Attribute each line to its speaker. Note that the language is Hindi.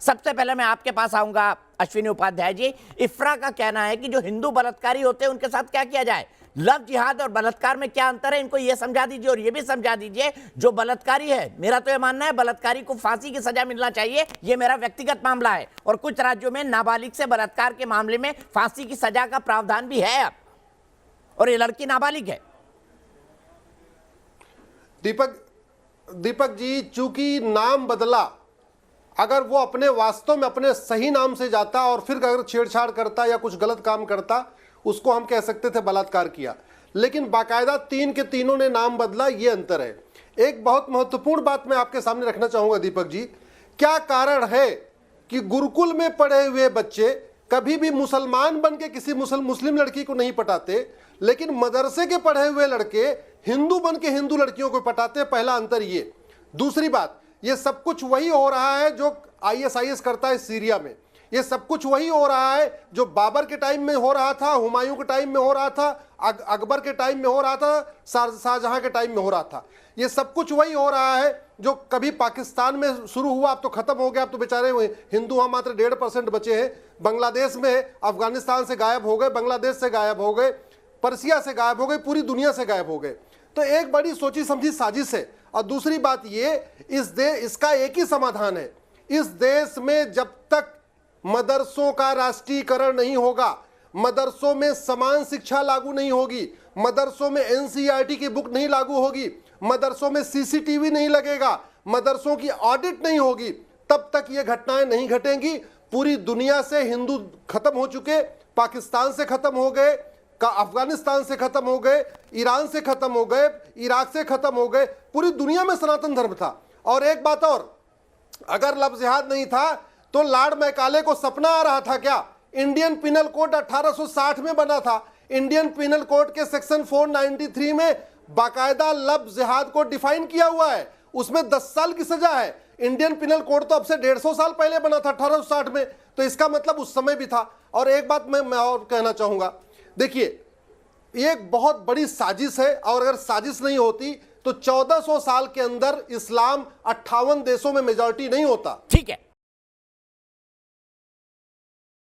Speaker 1: सबसे पहले मैं आपके पास आऊंगा अश्विनी उपाध्याय जी। इफ्रा का कहना है कि जो हिंदू बलात्कारी होते हैं उनके साथ क्या किया जाए। लव जिहाद और बलात्कार में क्या अंतर है, इनको ये समझा दीजिए और ये भी समझा दीजिए जो बलात्कारी है, मेरा तो ये मानना है बलात्कारी को फांसी की सजा मिलना चाहिए, ये मेरा व्यक्तिगत मामला है। और कुछ राज्यों में नाबालिग से बलात्कार के मामले में फांसी की सजा का प्रावधान भी है अब, और ये लड़की नाबालिग है।
Speaker 2: दीपक जी, चूंकि नाम बदला, अगर वो अपने वास्तव में अपने सही नाम से जाता और फिर अगर छेड़छाड़ करता या कुछ गलत काम करता, उसको हम कह सकते थे बलात्कार किया। लेकिन बाकायदा तीन के तीनों ने नाम बदला, ये अंतर है। एक बहुत महत्वपूर्ण बात मैं आपके सामने रखना चाहूंगा दीपक जी, क्या कारण है कि गुरुकुल में पढ़े हुए बच्चे कभी भी मुसलमान बन के किसी मुस्लिम लड़की को नहीं पटाते, लेकिन मदरसे के पढ़े हुए लड़के हिंदू बन के हिंदू लड़कियों को पटाते? पहला अंतर ये। दूसरी बात, ये सब कुछ वही हो रहा है जो ISIS करता है सीरिया में। ये सब कुछ वही हो रहा है जो बाबर के टाइम में हो रहा था, हुमायूं के टाइम में हो रहा था, अकबर के टाइम में हो रहा था, शाहजहां के टाइम में हो रहा था। ये सब कुछ वही हो रहा है जो कभी पाकिस्तान में शुरू हुआ, अब तो खत्म हो गया, अब तो बेचारे हिंदू वहां मात्र 1.5% बचे हैं। बांग्लादेश में, अफगानिस्तान से गायब हो गए, बांग्लादेश से गायब हो गए, पर्सिया से गायब हो गए, पूरी दुनिया से गायब हो गए। तो एक बड़ी सोची समझी साजिश है। और दूसरी बात ये, इसका एक ही समाधान है, इस देश में जब तक मदरसों का राष्ट्रीयकरण नहीं होगा, मदरसों में समान शिक्षा लागू नहीं होगी, मदरसों में NCERT की बुक नहीं लागू होगी, मदरसों में CCTV नहीं लगेगा, मदरसों की ऑडिट नहीं होगी, तब तक ये घटनाएं नहीं घटेंगी। पूरी दुनिया से हिंदू खत्म हो चुके, पाकिस्तान से खत्म हो गए, अफगानिस्तान से खत्म हो गए, ईरान से खत्म हो गए, इराक से खत्म हो गए, पूरी दुनिया में सनातन धर्म था। और एक बात और, अगर लव जिहाद नहीं था तो लॉर्ड मैकाले को सपना आ रहा था क्या? इंडियन पिनल कोड 1860 में बना था। इंडियन पिनल कोड के सेक्शन 493 में बाकायदा लव जिहाद को डिफाइन किया हुआ है, उसमें 10 साल की सजा है। इंडियन पिनल कोड तो अब से 150 साल पहले बना था, 1860 में, तो इसका मतलब उस समय भी था। और एक बात मैं और कहना चाहूंगा, देखिए ये एक बहुत बड़ी साजिश है, और अगर साजिश नहीं होती तो 1400 साल के अंदर इस्लाम 58 देशों में मेजॉरिटी नहीं होता।
Speaker 1: ठीक है।